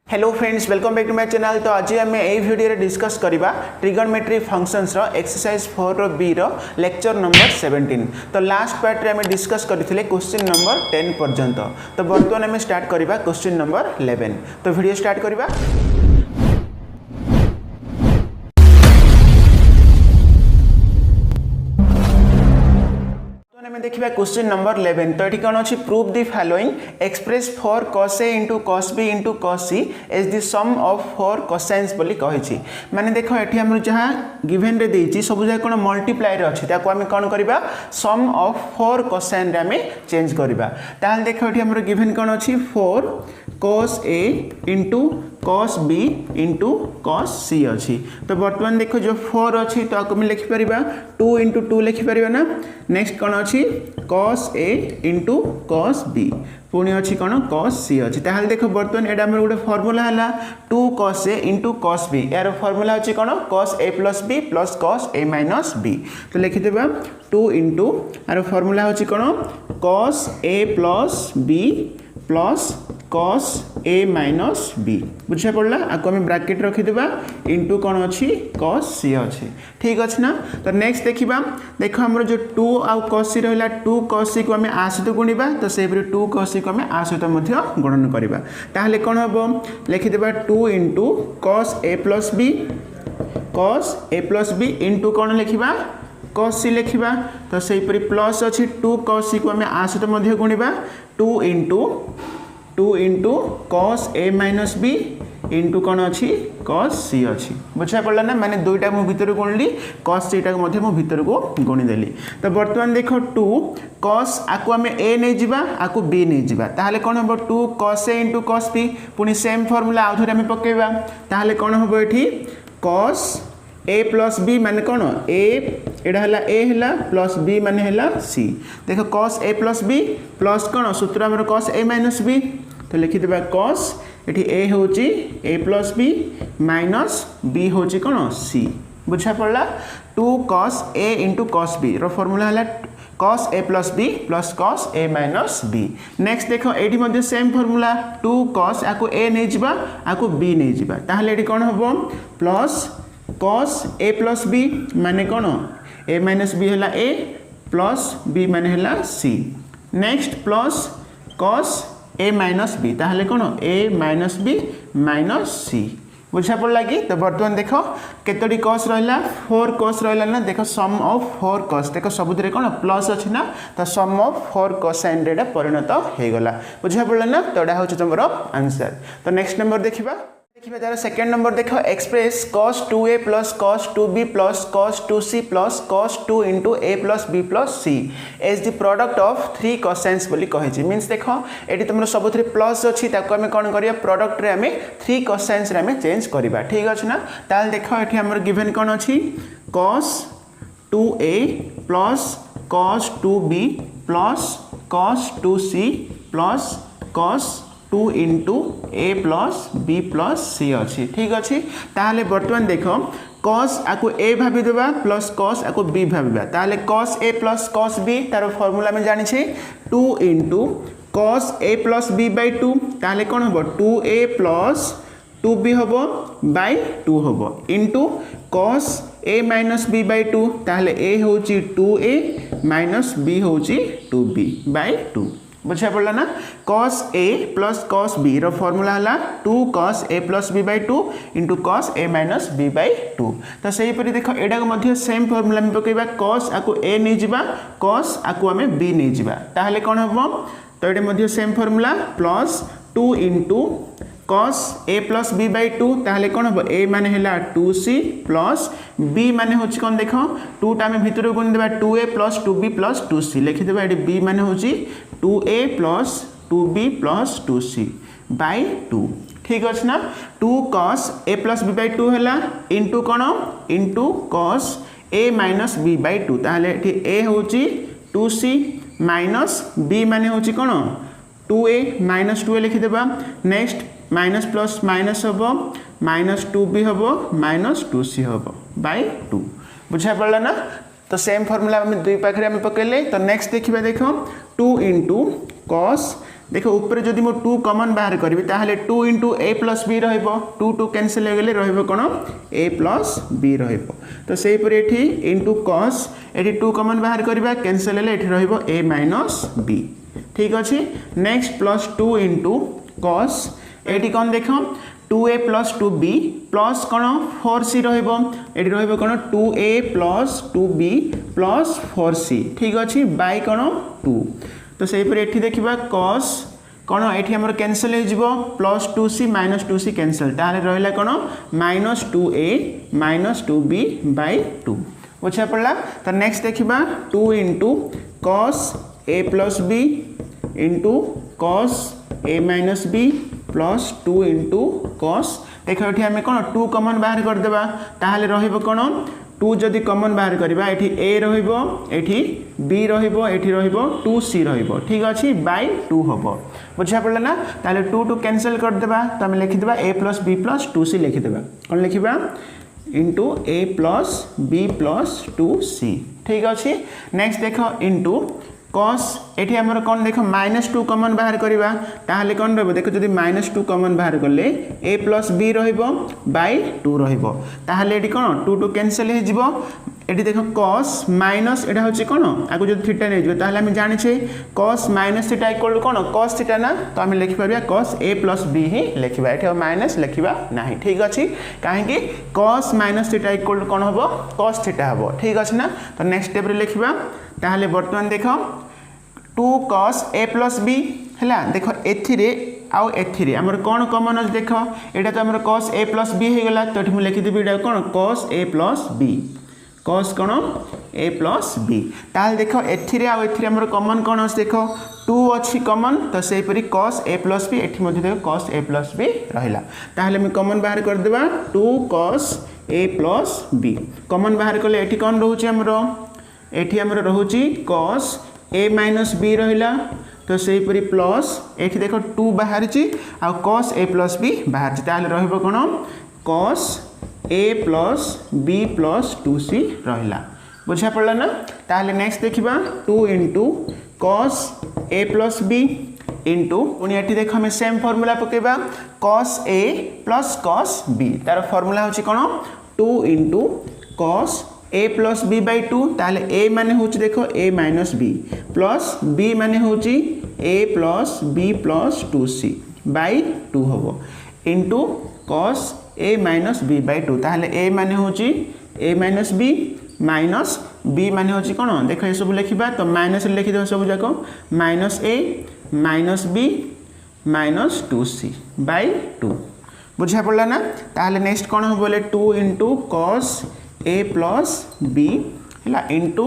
Hello friends, welcome back to my channel. तो आज आम यही वीडियो डिस्कस करवा ट्रिगोनोमेट्री फंक्शंस रो एक्सरसाइज 4 बी रो लेक्चर नंबर 17। तो लास्ट पार्ट रे आम डिस्कस करथिले क्वेश्चन नंबर 10 पर्यंत। तो बर्तमान आम स्टार्ट करवा क्वेश्चन नंबर 11। तो वीडियो स्टार्ट करवा। देखिए क्वेश्चन नंबर 11। तो ये कौन अच्छी prove the following express 4 cos a into cos b into cos c as the sum of 4 cosines बोली कही। माने देखो ये आम जहाँ गिवेन रे देइछि सब जगह कौन मल्टीप्लाई रे अच्छी ताको आम कौन करबा सम ऑफ 4 कोसाइन रे आम चेंज करबा। ताल देखो ये आम गिवेन कौन अच्छी 4 cos a into cos b into cos c अच्छी। तो बर्तमान देखो जो 4 अच्छी तो आपको लिखि पारिबा 2 इंटू 2 लिखि पारिबा ना। नेक्स्ट कौन अच्छी cos a into cos b पुणी अच्छी कौन cos c अच्छी। ताहले देखो बर्तमान एटा हमर गोटे फार्मूला हला 2 cos a into cos b। यार फार्मूला अच्छी कौन cos a plus b plus cos a minus b। तो लिखि देबा 2 इंटू यार फार्मूला अच्छी कौन cos a plus b plus cos a minus b। बुझा पड़ला। आपको हम ब्रैकेट रखिदेबा इंटू कौन अच्छी cos c अच्छी। ठीक अच्छे ना। तो नेक्स्ट देखिबा देखो हमर जो 2 आउ cos c रहला 2 cos c को हम आ सहित गुणिबा। तो से 2 cos c को हम आ सहित मध्य गणन करबा। ताहले कोन हबो लिखिदेबा 2 into cos a plus b into कौन लिखिबा cos c लिखिबा। तो से प्लस अच्छी 2 cos c को हम आ सहित मध्य गुणिबा 2 into cos a minus b into कौन अच्छी cos c अच्छी। बुझा पड़ा ना। माने दुईटा मु भीतर गुणली cos c टा मध्य मु भीतर को गुणीदेली। तो बर्तमान देखो 2 cos आकु आम a नहीं जिबा आकु b नहीं जिबा। ताहले कौन हम 2 cos a into cos b पुणी सेम फॉर्मूला आउ थोड़े आम पकेबा। ताहले कौन हम एठी cos a प्लस b माने कौन a एडा हला a हला प्लस b माने हला c। देखो cos a plus b plus कौन सूत्र हमर cos a माइनस b। तो लिखि देबा cos एठी a होची a plus b minus b होची कौन c। बुझा पड़ला। 2 cos a into cos b रो फॉर्मूला हला cos a plus b plus cos a minus b। Next देखो एठी मध्ये सेम फॉर्मूला 2 cos आकु a नहीं जिबा आकु b नहीं जिबा। ताहले एठी कौन हबो plus cos a plus b माने कौन a माइनस b हला a प्लस b माने हला c। Next plus cos a minus b ताहले कौन a minus b minus c। बुझा पड़ला कि। तो बर्तमान देखो केतोटी cos रहला 4 cos रहला ना। देखो सम ऑफ 4 cos देखो सबुतरे कौन प्लस अछि ना। तो सम ऑफ 4 कोसाइन रे परिणत हे गला। बुझा पड़ला ना। तो एडा होछ तमरो आंसर। तो नेक्स्ट नंबर देखिबा तार सेकेंड नंबर देखो express cos 2a plus cos 2b plus cos 2c plus cos 2 into a plus b plus c as the product of 3 cosines बोली कही। मीन्स देखो ये तुम सब प्लस अच्छी आम कौन करिया प्रोडक्ट रे आम 3 कोसाइन्स रे आम चेंज करवा। ठीक अच्छे ना। ताल देखो ये आम गिवेन कौन अच्छी cos 2a plus cos 2b plus cos 2c plus cos 2 into a plus b plus c अच्छी। ठीक अच्छे। ताहले बर्तमान देखो cos आकु a भाभी देबा प्लस cos आकु b भाबीबा। ताहले cos a plus cos b तार फार्मूला में जानि छै 2 into cos a plus b by 2। ताहले कौन हबो 2a प्लस 2b हबो बाय 2 हबो into cos a minus b by 2। ताहले a होची 2a माइनस b होची 2b बाय 2। बुझा पड़ला ना। cos a plus cos b रो फॉर्मूला हला 2 cos a plus b by 2 into cos a minus b by 2। तो सही परि देखो एडा मध्य सेम फॉर्मूला में पकेबा cos आकु a नहीं जिबा cos आकु हमें b नहीं जिबा। ताहले कौन हबो तो एडा मध्य same formula plus 2 into cos a plus b by 2। ताहले कौन हबो a माने हला 2c प्लस b माने होची कौन देखो 2 टा में भीतर गुण देबा 2a plus 2b plus 2c लिखि देबा। एडी b माने होची 2a plus 2b plus 2c bye 2। ठीक अछि ना। 2 cos a plus b by 2 हला इंटू कौन into cos a minus b by 2। ताहले एठी a होची 2c माइनस b माने होची कौन 2a माइनस 2a लिखि देबा। नेक्स्ट माइनस प्लस माइनस हबो माइनस 2b हबो माइनस 2c हबो बाय 2। बुझा पड़ला ना। तो सेम फॉर्मूला हम दुई पाखरे हम पकेले। तो नेक्स्ट देखिबा देखो 2 इंटू cos देखो ऊपर जदि मो 2 कॉमन बाहर करी ताहले 2 इंटू ए प्लस बी रहिबो 2 2 कैंसिल हो गले रहिबो कोन ए प्लस बी रहिबो तो सेही पर एठी इंटू cos एठी 2 कॉमन बाहर करबा कैंसिल हेले एठी रहिबो a माइनस b ठीक अछि नेक्स्ट प्लस 2 इंटू cos एठी कोन देखो 2a प्लस 2b प्लस कोन 4c रहिबो एठी रहिबो कोन 2a plus 2b plus 4c ठीक अछि बाय कोन 2 तो सही पर एठी देखिबा cos कोन एठी हमर कैंसिल हो जिवो plus 2c minus 2c cancel ताले रहला कोन minus 2a minus 2b bye 2 बुझा पड़ला तो नेक्स्ट देखिबा 2 into cos a plus b into cos a minus b plus 2 into cos देखो एठी हमें कोन 2 कॉमन बाहर कर देबा ताले रहिबो कोन 2 जदि कॉमन बाहर करबा एठी a रहिबो एठी b रहिबो एठी रहिबो 2c रहिबो ठीक अछि बाय 2 हबो बुझा पड़ला ना ताले 2 2 कैंसिल कर देबा तो हम लिखि देबा a + b + 2c लिखि देबा कोन लिखिबा इंटू a + b + 2c ठीक अछि नेक्स्ट देखो इंटू cos एठी हमर कोन देखो -2 कॉमन बाहर करबा ताहले कोन रहबो देखो जदि -2 कॉमन बाहर करले a + b रहिबो बाय 2 रहिबो ताहले एठी कोन 2 2 कैंसिल हे जिवो एठी देखो cos माइनस एटा होची कोन आगु जदि थीटा नै जिवो ताहले हम जानि छै cos - थीटा इक्वल कोन cos थीटा ना तो हम लिखि परबा cos a + b ही लिखिबा एठी माइनस लिखिबा नाही ठीक अछि काहे कि cos - थीटा इक्वल कोन हबो cos थीटा हबो ठीक अछि ना तो नेक्स्ट स्टेप रे लिखिबा ताहले वर्तमान देखो 2 cos a + b हैला देखो एथिरे आउ एथिरे हमर कोन कॉमन अछि देखो एटा तो हमर cos a + b हे गेला तो एठी मु लिखि देबी एटा कोन cos a + b cos cone a + b ताल देखो एथिरे आउ एथिरे हमर कॉमन कोन अछि देखो 2 अछि कॉमन तो सेही परि cos a + b एठी मध्ये देखो cos a + b रहिला ताहले हम कॉमन बाहर कर देबा 2 cos a + b कॉमन बाहर करले एठी कोन रहउची हमरो एठी हमरो रहउची cos a माइनस b रहिला तो सेही परि प्लस एठी देखो 2 बाहर छि आ cos a + b बाहर छि ताले रहइबो कोन cos a + b + 2c रहिला बुझा पड़ला ना ताले नेक्स्ट देखिबा 2 into cos a + b into उनी एठी देखो हम सेम फार्मूला पकेबा cos a + cos b तार फार्मूला होछि कोन 2 into cos a + b by 2 ताले a माने होची देखो a minus b plus b माने होची a + b + 2c by 2 हबो into cos a minus b by 2 ताले a माने होची a minus b minus b माने होची कोन देखो ए सब लिखिबा तो माइनस लिखि दो सब जाको -a -b -2c by 2 बुझा पड़ला ना ताले नेक्स्ट कोन हो बोले 2 इंटू cos a + b हैला इंटू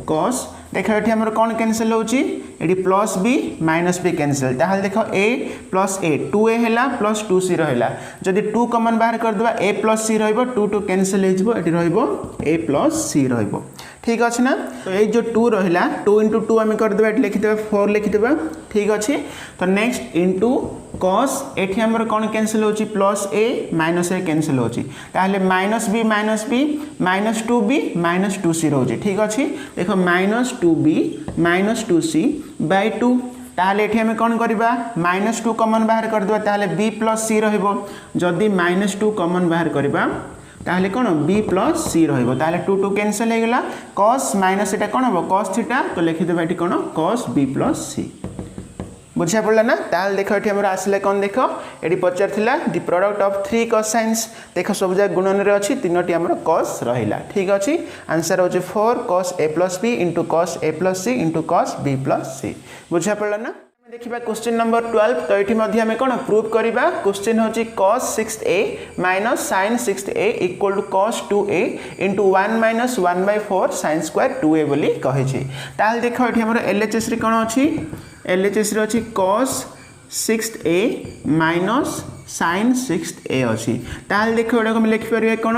cos देखो एठी हमर कोन कैंसिल होची एठी plus b minus b cancel ताहले देखो a + a 2a हैला प्लस 2c रहला जदि 2 कॉमन बाहर कर देबा a + c रहइबो 2 2 कैंसिल हे जिवो एठी रहइबो a + c रहइबो ठीक अछि ना तो ए जो 2 रहला 2 * 2 हम कर देबा एठी लिखि देबा 4 लिखि देबा ठीक अछि तो नेक्स्ट इंटू cos एठी हमर कोन कैंसिल होची plus a minus a cancel होची ताहले -b -2b -2c रहउची ठीक अछि देखो -2b -2c by 2 ताहले एठी हम कोन करबा -2 कॉमन बाहर कर देबा ताहले b + c रहइबो जदी -2 कॉमन बाहर करबा ताहले कोन b + c रहइबो ताहले 2 2 कैंसिल हे गेला cos माइनस एटा कोन हबो cos थीटा तो लिखि देबा एठी कोन cos b + c बुझा पड़ला ना ताल देखो एठी हमरा आसले कोन देखो एठी पचार थिला द प्रोडक्ट ऑफ 3 cosines देखो सब जा गुणन रे अछि तीनोटी हमरा cos रहिला ठीक अछि आंसर होचे 4 cos a + b * cos a + c * cos b + c बुझा पड़ला ना देखिबा क्वेश्चन नंबर 12 तो एठी मध्ये हमें कोन प्रूव करिबा क्वेश्चन होची cos 6a - sin 6a = cos 2a * 1 - 1/4 sin² 2a बोली कहै छी ताल देखो एठी हमरा LHS रे कोन अछि LHS रे अछि cos 6a - sin 6a अछि ताल देखो एटा हम लिखि परबे कोन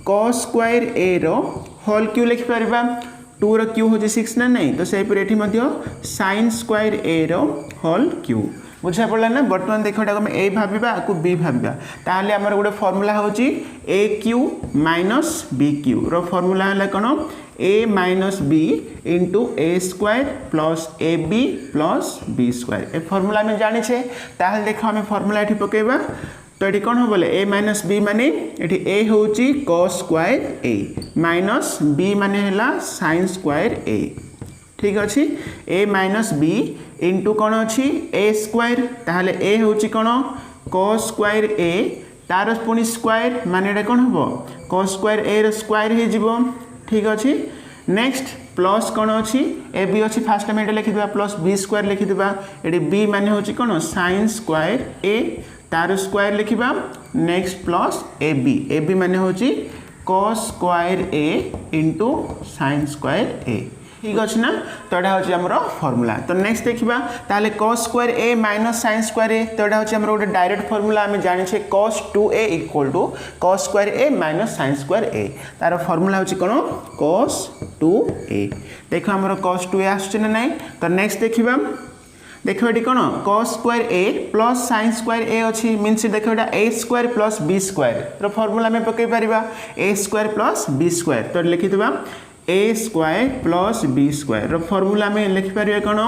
cos² a रो होल क्यू लिखि परबा 2 रो क्यू होची 6 ना नहीं तो सेही पर एठी मध्य sin² a रो होल क्यू बुझा पड़ला ना वर्तमान देखो एटा हम a भाबिबा आकु b भाबिबा ताले हमर गोटे फार्मूला होची aq - bq रो फार्मूला हला कोन A minus B into A square plus A B plus B square ए फर्मूला आम जाने ताहले देख आम फर्मूला ये पकेबा तो ये कौन हम बोले ए माइनस बी माने ये ए हूँ cos square A minus B माने है साइन स्क्वायर ए ठीक अच्छे ए माइनस बी इंटू कौन अच्छी ए स्क्वायर ताहले ए हूँ कौन कॉस स्क्वायर ए तार पुणी स्क्वायर माने कौन हम कॉस स्क्वायर ए रो स्क्वायर हो ठीक अच्छे नेक्स्ट प्लस कौन अच्छी ए बी अच्छी फास्ट आम ये लिखिदा प्लस बी स्क्वायर लिखिदा ये बी माने हूँ कौन साइन स्क्वायर ए तार स्क्वायर लिखिबा नेक्स्ट प्लस ए बी माने हूँ cos square A into sine square A ठीक अच्छे ना तो यहाँ हूँ आम फर्मूला तो नेक्स्ट देखा ताले cos square A minus sine square A तो यहाँ हूँ आम गोटे डायरेक्ट फर्मूला आम जाने cos 2a equal to cos square A minus sine square A तार फर्मूला हूँ कौन कॉस 2a देख आम कॉस 2a आसुना ना तो नेक्स्ट देखा देख ये कौन cos square A plus sine square A अच्छी मीनस देख यहाँ A square plus B square formula आम पकई पार A square plus B square तो लिखिदा A square plus B square formula में लिखिपर कौन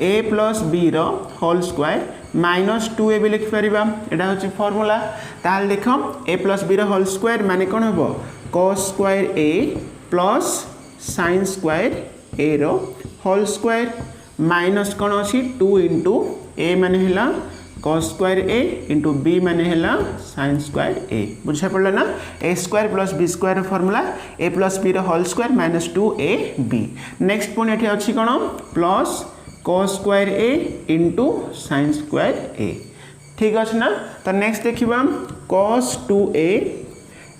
A plus B whole square minus 2a भी लिखिपर यहाँ हूँ फर्मूला ताल देख A plus B whole square माने कौन हम cos square A plus sine square A role square minus कौन अच्छी 2 इंटू ए माने है cos square A into B माने है साइन स्क्वायर ए बुझा पड़ा ना A square plus B square formula A plus B whole square minus 2a B next पुणी ये अच्छी कौन plus cos square A into sine square A ठीक अच्छे ना तो नेक्स्ट देखा कॉस 2a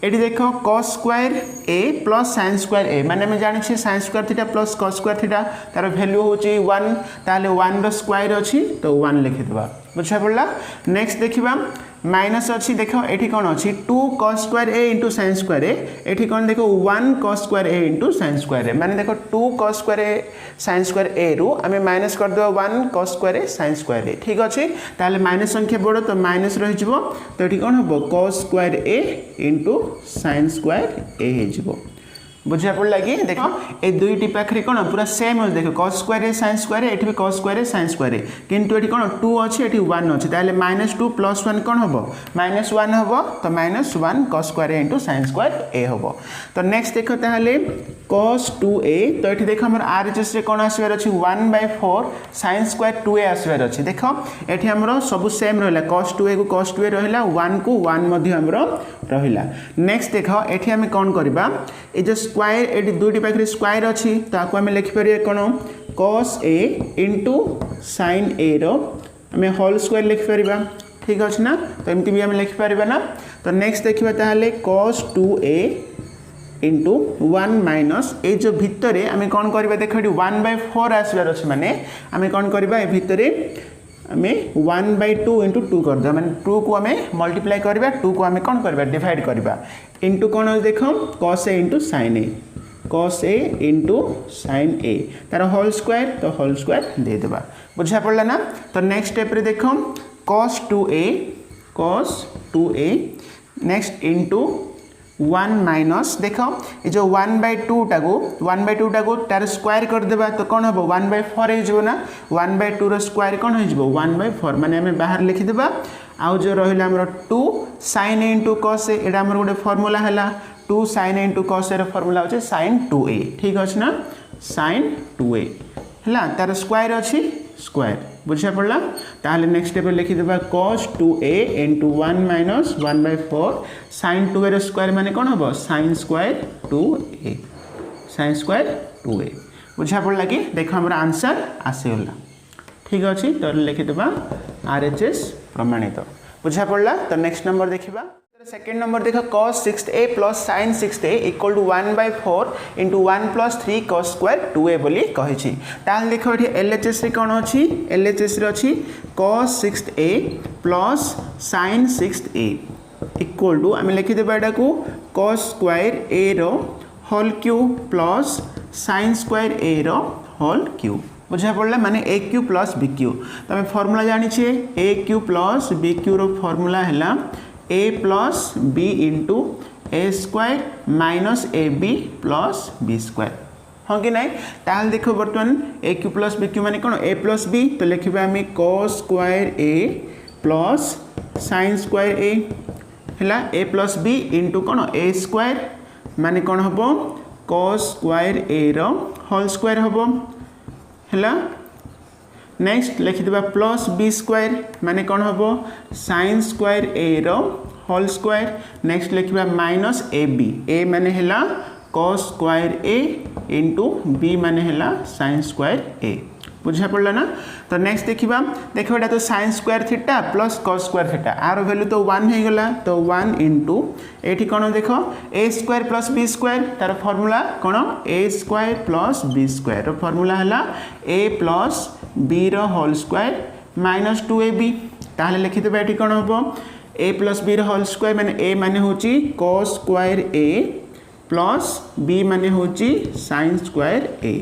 ये देख cos square A plus sine square ए माने मैं जानी sign square theta plus cos square theta तार वैल्यू हूँ 1 ताले 1 रो स्क्वायर अच्छी तो 1 लिखिदेवा बुझा पड़ा नेक्स्ट देखा माइनस अच्छी देख ये कौन अच्छी 2 cos square A into sine square ए ये कौन देख 1 cos square A into sine square ए माने देख 2 कॉस स्क्वायर ए साइन स्क्वायर ए रु आम माइनस करदे 1 cos square A sign square A ठीक अच्छे ताले माइनस संख्या बड़ तो माइनस रही तो ये कौन हम cos square A into sine square ए हो बुझा पड़ा कि देख ये दुईटी पाखे कौन पूरा सेम अच्छे देख कॉस स्क्वायर ए साइन स्क्वायर ये भी कॉस स्क्वायर ए साइन स्क्वायर ए किंतु ये कौन 2 अच्छे ये 1 अच्छे ताले -2 + 1 कौन हम -1 हम तो -1 cos square A into sine square ए हम तो नेक्स्ट देख ताहले कॉस 2a तो ये देख आम RHS रे कौन आसबार अच्छी 1/4 साइन स्क्वायर 2a आसबार अच्छी देख ये आमर सब सेम रहा कॉस 2a को कॉस 2a रहा 1 को 1 रहा नेक्स्ट देख ये आम कौन करवा ये जो स्क्वायर ये दुईटी पाखे स्क्वायर अच्छी तो आम लिखिपर कौन कॉस ए इंटू साइन ए आम होल स्क्वायर लिखिपर ठीक अच्छे ना तो एमती भी आम लिखिपर ना तो नेक्स्ट देखा ताहले कॉस 2a इंटू 1 माइनस ये जो भितर आम कौन करवा देख 1/4 आसबार अच्छे माने आम कौन करवा ये भितर आम 1/2 इंटू 2 करदे मैंने 2 को आम मल्टीप्लाई करवा 2 को आम कौन करवा डिवाइड करवा इंटू कौन देख cos A into sign A cos A into sign ए तार होल स्क्वायर तो होल स्क्वायर देदेबा बुझा पड़ा ना तो नेक्स्ट स्टेप रे देख cos 2a next into 1 minus देख ये जो 1/2 टाको तार स्क्वायर करदेबा तो कौन हम 1/4 हो ना 1/2 रो स्क्वायर कौन हो 1/4 माने आम बाहर लिखिदेबा आउ जो रहा आमर 2 sign A into cos A ये आमर गोटे फर्मूला है 2 sign A into cos A formula होचे साइन 2a ठीक अच्छे ना साइन 2a है तार स्क्वायर अच्छी स्क्वायर बुझा पड़ा ताहले नेक्स्ट स्टेप लिखिदेबा cos 2a into 1 minus 1/4 sine 2a रो स्क्वायर माने कौन हम sine square 2a sine square 2a बुझा पड़ा कि देख आम आंसर आसीगला ठीक अच्छे तो लिखिदेबा RHS प्रमाणित बुझा पड़ा तो नेक्स्ट नंबर देखा सेकेंड नंबर देख cos 6a plus sin 6a equal to 1/4 into 1 + 3 cos square 2a बोली कही ताल देख ये LHS रे कौन अच्छी LHS रे अच्छी cos 6a plus sin 6a equal to आम लिखिदेबा यहाँ को cos स्क्वायर a रो whole cube plus sin square a रो होल क्यूब बुझा पड़ा माने A cube plus B cube तो आम फर्मूला जानी A cube plus B cube रो फर्मूला है A plus B into A square minus A B plus B square हाँ कि नहीं ताहले देखो बर्तमान A cube plus B cube माने कौन ए प्लस बी तो लिखा आम cos square A plus sine square ए है ए प्लस बी इंटू कौन ए स्क्वायर माने कौन हम कॉस स्क्वायर ए रो होल स्क्वायर हम है नेक्स्ट लिखिदेबा प्लस बी स्क्वायर माने कौन हम साइन स्क्वायर ए रो होल स्क्वायर नेक्स्ट लिखा माइनस ए बी ए माने है cos square A into B माने है साइन स्क्वायर ए बुझा पड़ा ना तो नेक्स्ट देखा देखो ये तो sine square theta plus cos square theta आर वैल्यू तो 1 हो गला तो 1 इंटू ये कौन देख A square plus B square तार फॉर्मूला कौन A square plus B square formula है ए प्लस बी रो होल स्क्वायर माइनस 2ab ताहले लिखिदेबा ये कौन हम ए प्लस बी रो होल स्क्वायर माने ए माने होची cos square A plus B माने होची साइन स्क्वायर ए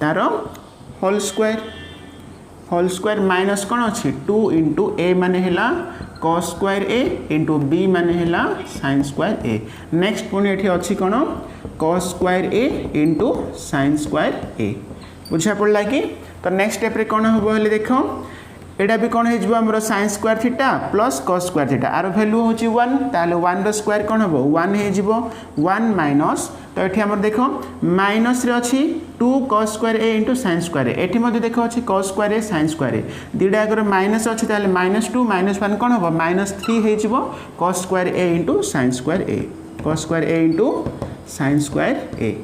तार होल स्क्वायर माइनस कौन अच्छी 2 इंटू ए माने है cos square A into B माने है साइन स्क्वायर ए नेक्स्ट पुणी ये अच्छी कौन cos square A into sine square A बुझा पड़ा कि तो नेक्स्ट स्टेप रे कौन हम देख एटा भी कौन हो sine square theta plus cos square theta आर वैल्यू हूँ 1 ताहले 1 रो स्क्वायर कौन हम 1 हो 1 माइनस तो ये आम देख माइनस रे अच्छी 2 cos square A into sine square eighty देख अच्छी कॉस स्क्वायर ए साइन स्क्वायर ए दुटा आगर माइनस अच्छी ताहले -2 -1 कौन हम -3 हो cos square A into sine square A cos square A into sine square A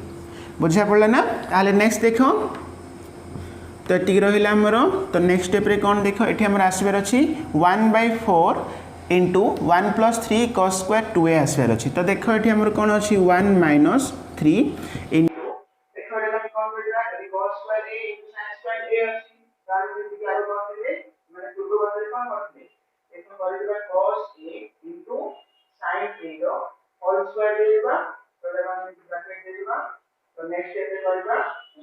बुझा पड़ा ना ताहले नेक्स्ट देख तो ये रहा आमर तो नेक्स्ट स्टेप रे कौन देख ये आम आसबार अच्छी 1/4 इंटू 1 + 3 cos स्क्वायर 2a आसबार अच्छी तो देख ये आम कौन अच्छी 1 - 3 इंटू तो नेक्स्ट स्टेप रे करबा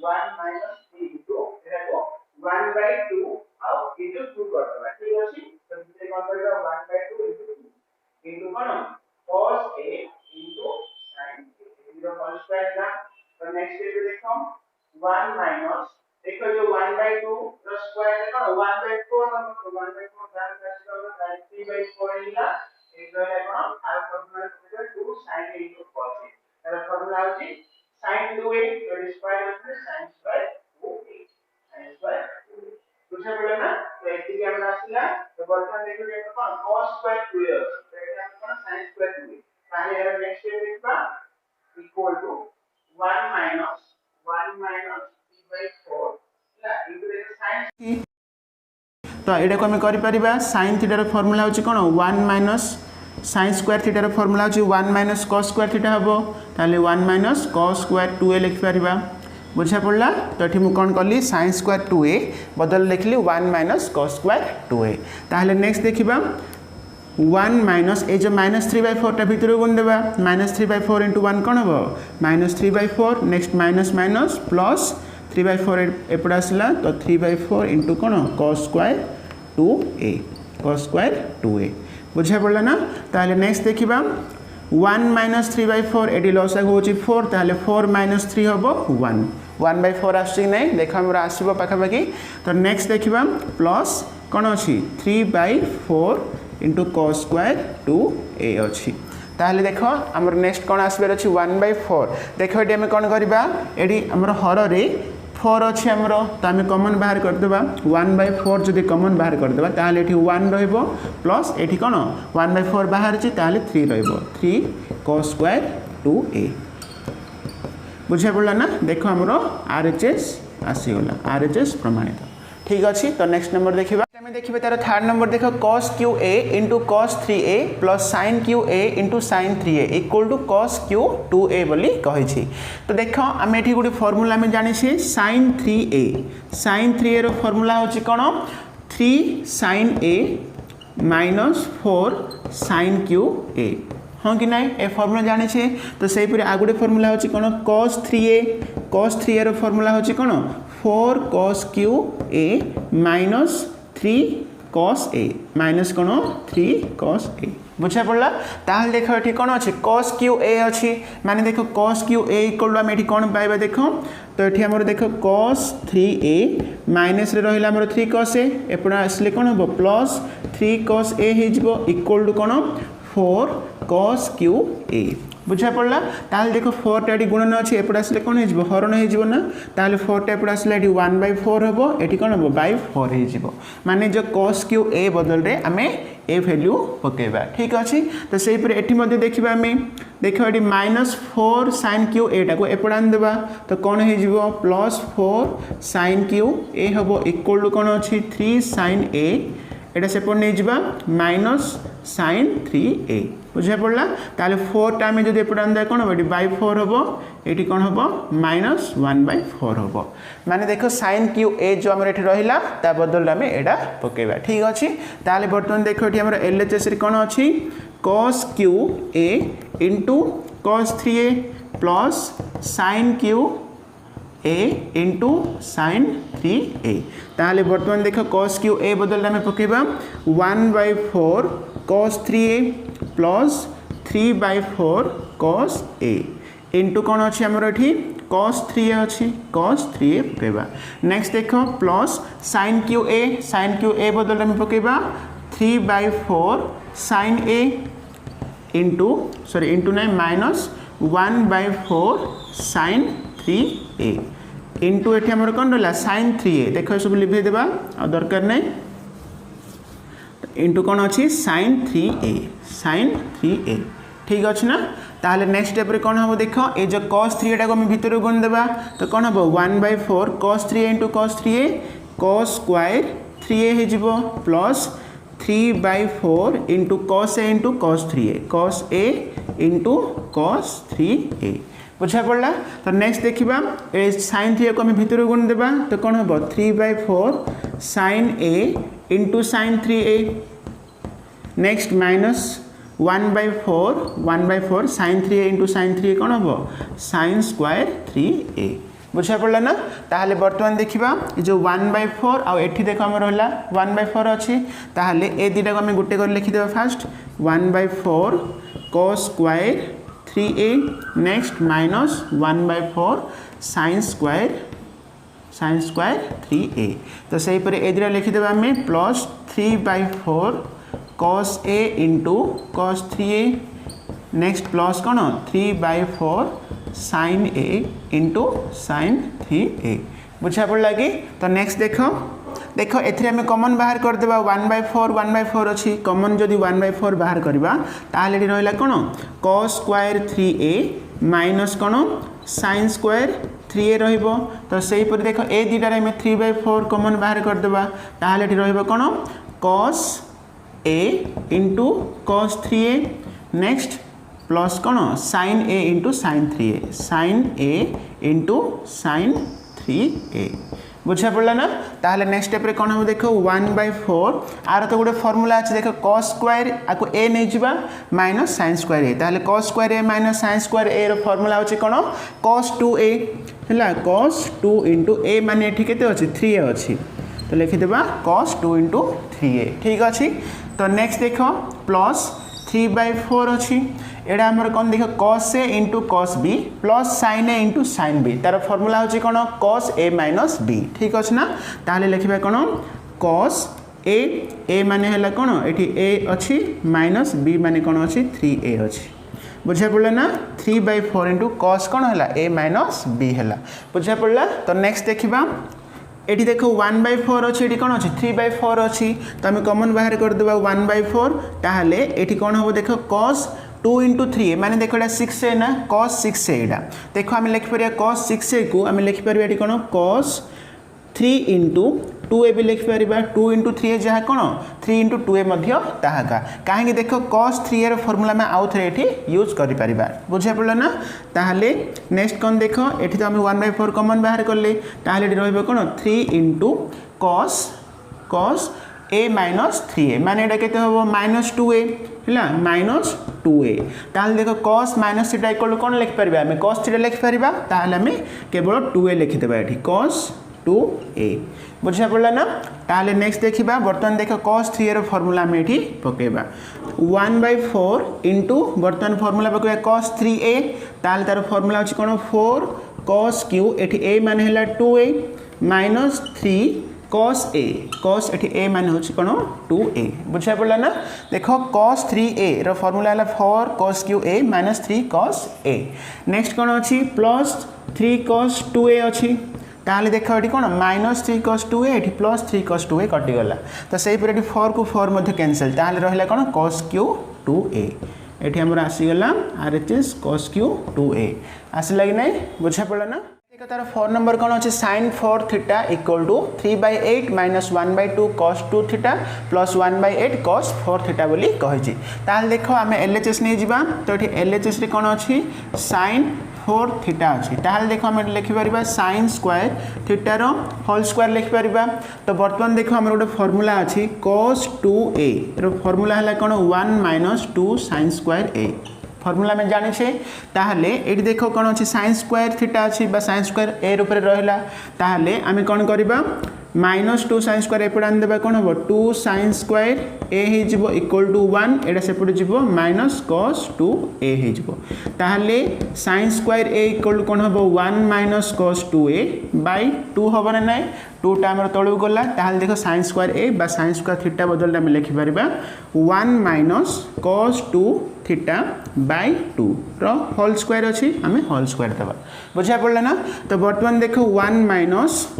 1 - 3 इंटू एटाको 1/2 आउ इंटू 2 करबा ठीक अछि तो से कोन करबा 1/2 इंटू 2 इंटू कोन cos a into sin a इरो होल स्क्वायर ना तो नेक्स्ट स्टेप रे देखो 1 माइनस देखो जो 1/2 रो स्क्वायर है कोन 1/4 हम 1/4 दान कैसे होगा 3/4 इला एक है कोन आर formula 2 sin a into cos a एरा फॉर्मूला होची sin 2a तो स्क्वायर होता है sin square 2a sin square बुझा पड़ा ना तो एटी के हम आसिला तो बर्तन देखो ये कौन cos स्क्वायर 2a तो एटा हम कौन sin स्क्वायर 2a ताले एरा नेक्स्ट स्टेप देखबा इक्वल टू 1 माइनस 3/4 ला इनटू sin तो एटा को हम करि परिबा sin थीटा रो फार्मूला होची कोन 1 माइनस sin स्क्वायर थीटा रो फार्मूला होची 1 माइनस cos स्क्वायर थीटा हबो ताले 1 माइनस cos स्क्वायर 2a लिख परिबा बुझा पड़ला तो ये मुझे कौन कली sin स्क्वायर 2a बदल लिखली 1 माइनस cos स्क्वायर 2a ताहले नेक्स्ट देखिबा 1 माइनस ए जो -3/4 टा भीतर गुण देबा -3/4 इंटू 1 कौन हम -3/4 नेक्स्ट माइनस माइनस प्लस 3/4 एपड़ आसला तो 3/4 इंटू कौन cos square 2a cos square 2a बुझा पड़ा ना ताहले नेक्स्ट देखिबा 1 - 3/4 एटी लसागु होची 4 ताहले 4 - 3 हबो 1 1/4 आछि नै देखो हमरा आसीबो पाखापाखी तो नेक्स्ट देखिबा प्लस कोन अछि 3/4 इंटू cos स्क्वायर 2a अछि ताहले देखो हमर नेक्स्ट कोन आसीबर अछि 1/4 देखो एटी हम कोन करबा एटी हमर हर रे 4 अच्छे आमर तो आम कमन बाहर करदेबा 1/4 जदि कमन बाहर करदेबा ताहले एठी 1 रहइबो प्लस एठी कोन 1/4 बाहर अछि ताहले 3 रहइबो 3 cos स्क्वायर 2a बुझा पड़ला ना देखो हमरो RHS आसीगला RHS प्रमाणित ठीक अच्छी तो नेक्स्ट नंबर देखिबा हमें देखिबे तार थर्ड नंबर देखो cos QA into cos 3a plus sin QA into sin 3a equal to cos Q 2a बोली कहि छी तो देखो आम एठी गुडी फार्मूला में जानि छी sin 3a रो फार्मूला होची कोन 3 sin a minus 4 sin QA हाँ कि नहीं ए फॉर्मूला जाने छे तो सही पर आ गुटे फार्मूला होची कोन cos 3a रो फार्मूला होची कोन 4 cos QA minus 3 cos a minus cone 3 cos a बुझा पड़ा ताहले देख ये कौन अच्छे cos क्यू ए अच्छी माने देख cos q a equal to आम ये कौन पाइबा देख तो ये आम देख cos 3a माइनस रे रहिला हमर 3 cos a एपड़ा आसले कौन हम प्लस 3 cos a हो इक्वल टू कौन 4 cos क्यू ए बुझा पड़ा ताहले देखो 4 टा गुणन अच्छे एपड़ा आसले कौन हो हरण हो ना ताहले 4 टा एपड़ा आसले 1/4 हम ये कौन हम 4 हो माने जो cos क्यू ए बदल रे आमे ए वैल्यू पकेबा ठीक अच्छे तो से ये देखा आम देख ये -4 sin क्यू एटा को एपड़ा आनदेबा तो कौन हो +4 sin क्यू ए हम इक्वल टू कौन अच्छी 3 sin a एटा सेपट नहीं जावा -sin 3a बुझा पड़ा ताले 4 टा में जब एपट आनदे कौन हम 4 हम ये कौन हम -1/4 हम माने देख sin क्यू ए जो आम रहा ता बदल आम एटा पकेबा ठीक अच्छे ताले बर्तमान देख ये आम LHS रे कौन अच्छी cos q A into cos 3a plus sin Q a into sin 3a ताले बर्तमान देख cos क्यू ए बदल आम पकेबा 1/4 cos 3a plus 3/4 cos a into कौन अच्छी आमर ये cos 3a अच्छी cos 3a पकेबा नेक्स्ट देख प्लस sin क्यू ए बदल आम पकेबा 3/4 sin a इंटू नहीं -1/4 sin 3a इंटू ये आमर कौन रहा sin 3a देख सब लिभे देबा आ दरकार नहीं इंटू कौन अच्छी sin 3a ठीक अच्छे ना ताहले नेक्स्ट स्टेप रे कौन हम देख ये जो cos 3a को भितर गुण देबा तो कौन हम 1/4 cos 3a into cos 3a cos square 3a हो plus 3/4 into cos a into cos 3a cos a into cos 3a बुझा पड़ा तो नेक्स्ट देखा ये sin 3a को भितर गुण देबा तो कौन हम 3/4 sin a into sin 3a next -1/4 sin 3a into sin 3a कौन हम sin स्क्वायर 3a बुझा पड़ा ना ताहले बर्तमान देखा जो 1/4 आउ एठी देखो आम रहा 1/4 अच्छी ताहले ए दुटा को आम गोटे कर लिखिदेवा first 1/4 cos square 3a next -1/4 sin square 3a तो सही पर ए दुटा लिखिदेवा आम plus 3/4 cos a into cos 3a next plus कौन 3/4 sin a into sin 3a बुझा पड़ा कि तो नेक्स्ट देख ए कमन बाहर करदेबा 1/4 अच्छी कमन जदि 1/4 बाहर करवा ताहले रहा कौन cos स्क्वायर 3a माइनस कौन sin स्क्वायर 3a रहिबो तो सही पर देख ए दुटा आम 3/4 कमन बाहर करदेबा ताहले रहिबो कौन cos a into cos 3a next plus कौन sin a into sin 3a sin a into sin 3a बुझा पड़ा ना ताहले नेक्स्ट स्टेप रे कौन हम देख 1/4 आर तो गोटे फर्मूला अच्छे देख cos स्क्वायर आपको a नहीं जावा माइनस sin स्क्वायर a ताहले cos square a minus sin square a रो फर्मूला होची कौन cos 2a हैला cos 2 इंटू a माने एठी केते अछि 3a अछि तो लिखिदेबा cos 2 इंटू 3a ठीक अच्छी तो नेक्स्ट देख प्लस 3/4 अच्छी एटा आमर कौन देख cos a into cos b plus sin a into sin b तार फर्मूला होची कौन cos a माइनस b ठीक अच्छे ना ताहले लिखिबा कौन cos a माने हैला कौन एठी a अच्छी माइनस b माने कौन अच्छी 3a अच्छी बुझा पड़ा ना 3/4 इंटू cos कौन है a माइनस b है बुझा पड़ा तो नेक्स्ट देखा ये देख 1/4 अच्छी ये कौन अच्छी 3/4 अच्छी तो आम कमन बाहर करदेबा 1/4 ताहले ये कौन हम देख cos 2 इंटू 3 माने देख 6a ना cos 6a यहाँ देख आम लिखिपर cos 6a को आम लिखिपर ये कौन cos 3 इंटू 2a भी लिखिपर 2 इंटू 3a जहाँ कौन 3 इंटू 2a ताहाका कहीं देख cos 3a फर्मूला में आउ थे ये यूज कर बुझा पड़ा ना ताहले नेक्स्ट कौन देख ये तो आम 1/4 कमन बाहर कले ताहले रही कौन 3 into cos a minus 3a माने ये केते होबो -2a है -2a ताहले देख cos माइनस थीटा इक्वल कौन लिखिपर आम cos थीटा लिखिपर ताहले आम केवल 2a लिखिदेबा ये cos 2a बुझा पड़ा ना। ताले नेक्स्ट देखिबा बर्तन देख cos 3a रो फार्मूला हम एठी पकेबा 1/4 इंटू बर्तन फार्मूला पकेबा cos 3a ताले तार फार्मूला अछि कोन 4 cos q एठी a मान हैला 2a minus 3 cos a cos एठी a मान होछि कोन 2a बुझा पड़ला ना। देखो cos 3a रो फार्मूला हैला 4 cos q a minus 3 cos a next कोन अछि प्लस 3 cos 2a अछि ताले देखो एठी कोन माइनस 3 cos 2a एठी प्लस 3 cos 2a कटि गला तो सेही पर एठी 4 को 4 मध्ये कैंसिल ताले रहला कोन cos q 2a एठी हमरा आसी गला RHS cos q 2a आसी लागि नै बुझा पड़ला ना। देखो तार 4 नंबर कोन अछि sin 4 theta equal to 3/8 minus 1/2 cos 2 theta plus 1/8 cos 4 theta बोली कहै छी। ताले देखो हमें LHS नै जिबा तो एठी LHS रे कोन अछि sin 4 थीटा अछि ताले देखो हम लिखि परिबा sin स्क्वायर थीटा रो होल स्क्वायर लिखि परिबा तो वर्तमान देखो हमर गोटे फार्मूला अछि cos 2a रो फार्मूला हला कोन 1 - 2 sin स्क्वायर a फार्मूला में जानि छे ताहले एठी देखो कोन अछि sin स्क्वायर थीटा अछि बा sin स्क्वायर a रो ऊपर रहला ताहले आमे कोन करिबा -2 sin स्क्वायर एपड आन देबा कोन हो 2 sin स्क्वायर a हे जिवो इक्वल टू 1 एडा सेपड जिवो माइनस cos 2a हे जिवो ताहले sin स्क्वायर a इक्वल कोन हो 1 - cos 2a बाय 2 होबो ना नै 2 टा हमर तळु गला ताहले देखो sin स्क्वायर a बा sin स्क्वायर थीटा बदल हम लिखि परिबा 1 - cos 2 थीटा बाय 2 रो होल स्क्वायर अछि हमें होल स्क्वायर देबा बुझा पड़ला ना। तो वर्तमान देखो 1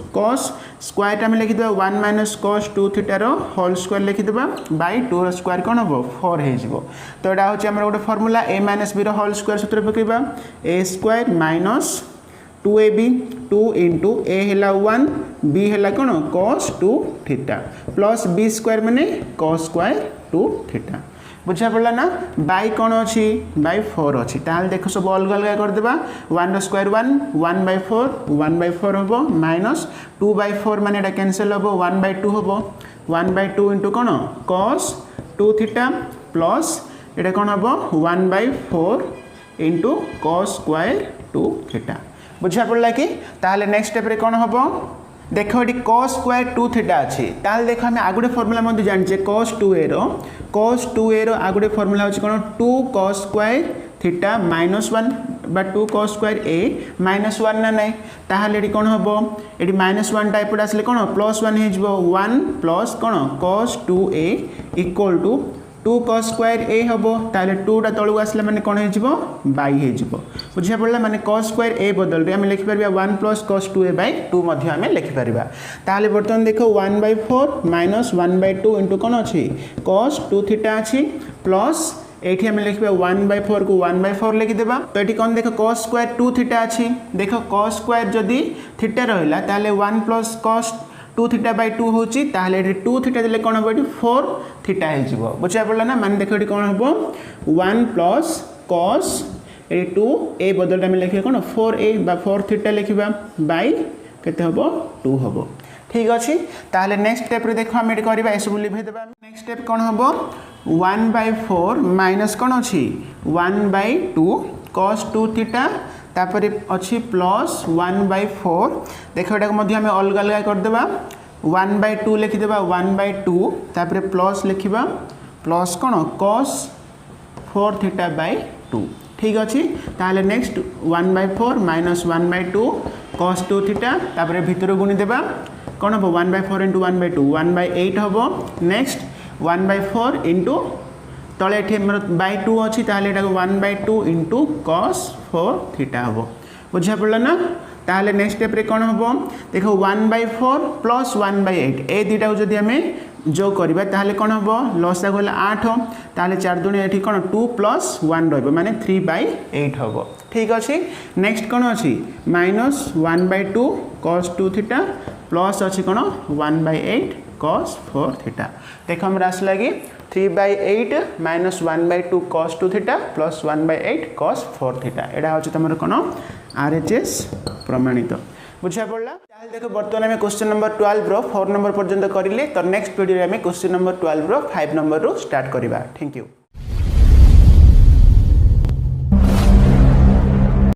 - cos स्क्वायर हम लिखि देबा 1 - cos 2 theta rho whole square लिखि देबा बाय 2 रो स्क्वायर कोन हो 4 हे जिवो तो एडा होछि हमर गोटे फार्मूला a - b रो होल स्क्वायर सूत्र पकेबा a square minus 2ab 2 into a हैला 1 b हैला कोन cos 2 theta plus b square माने cos स्क्वायर 2 थीटा बुझा पड़ला ना। बाय कोन अछि बाय 4 अछि ताल देखो सब अलग अलग कर देबा 1 रो स्क्वायर 1/4 1/4 होबो माइनस 2/4 माने एटा कैंसिल होबो 1/2 होबो 1/2 इंटू कोन cos 2 थीटा प्लस एटा कोन होबो 1/4 इंटू cos स्क्वायर 2 थीटा बुझा पड़ला कि ताले नेक्स्ट स्टेप रे कोन होबो देखो एटी cos स्क्वायर 2 थीटा अछि ताल देखो हम आगुडे फार्मूला मध्ये जानचे cos 2a रो आगुडे फार्मूला होछि कोन 2 cos स्क्वायर थीटा -1 बा 2 cos स्क्वायर a -1 ना नै ताहाले एटी कोन होबो एटी -1 टाइप पड आसले कोन +1 हे जिवो 1 प्लस कोन cos 2a equal to 2 cos square a होबो ताले 2 टा तळु आसले माने कोन हे जिवो बाय हे जिवो बुझिया पड़ला माने cos स्क्वायर a बदल रे हम लिखि परबा 1 + cos 2a / 2 मध्ये हम लिखि परबा ताले वर्तमान देखो 1/4 - 1/2 इंटू कोन अछि cos 2 थीटा अछि प्लस एठी हम लिखबा 1/4 को 1/4 लिखि देबा तो एठी कोन देखो cos स्क्वायर 2 थीटा अछि देखो cos स्क्वायर जदी थीटा रहला ताले 1 + cos 2 थीटा बाय 2 होची ताहले एठी 2 थीटा देले कोन होबो एठी 4 थीटा हे जिवो बुझा पड़ला ना। माने देखो एठी कोन होबो 1 + cos एठी 2 a बदलटा में लिखिबा कोन 4a बा 4 थीटा लिखिबा बाय केते होबो 2 होबो ठीक अछि। ताहले नेक्स्ट स्टेप रे देखो हम एठी करबा एसबु लिखि देबा नेक्स्ट स्टेप कोन होबो 1/4 माइनस कोन अछि 1/2 cos 2 थीटा तापर अछि प्लस 1/4 देखो एटा मध्ये हम अलग अलग कर देबा 1/2 लिखि देबा 1/2 तापर प्लस लिखिबा प्लस कोन cos 4 थीटा बाय 2 ठीक अछि। ताले नेक्स्ट 1/4 माइनस 1/2 cos 2 थीटा तापर भीतर गुणी देबा कोन हो 1/4 * 1/2 1/8 होबो नेक्स्ट 1/4 इंटू तले एठी हमर बाय 2 अछि ताले एटा 1/2 इंटू cos 4 थीटा होबो बुझा पड़ला ना। ताले नेक्स्ट स्टेप रे कोन होबो देखो 1/4 प्लस 1/8 ए दुटा को जदी हमें जो करबा ताले कोन होबो लसा गोला 8 ताले 4 दुनी एठी कोन 2 + 1 रहबो माने 3/8 होबो ठीक अछि। नेक्स्ट कोन अछि -1/2 cos 2 थीटा प्लस अछि कोन 1/8 cos 4 थीटा देखो हम रास लागि 3/8 - 1/2 cos 2 theta plus 1/8 cos 4 theta एडा होछि तमर कोन RHS प्रमाणित बुझा पड़ला। ताल देखो वर्तमान में क्वेश्चन नंबर 12 रो 4 नंबर पर्यंत करिले तो नेक्स्ट वीडियो रे हमें क्वेश्चन नंबर 12 रो 5 नंबर रो स्टार्ट करिबा थैंक यू।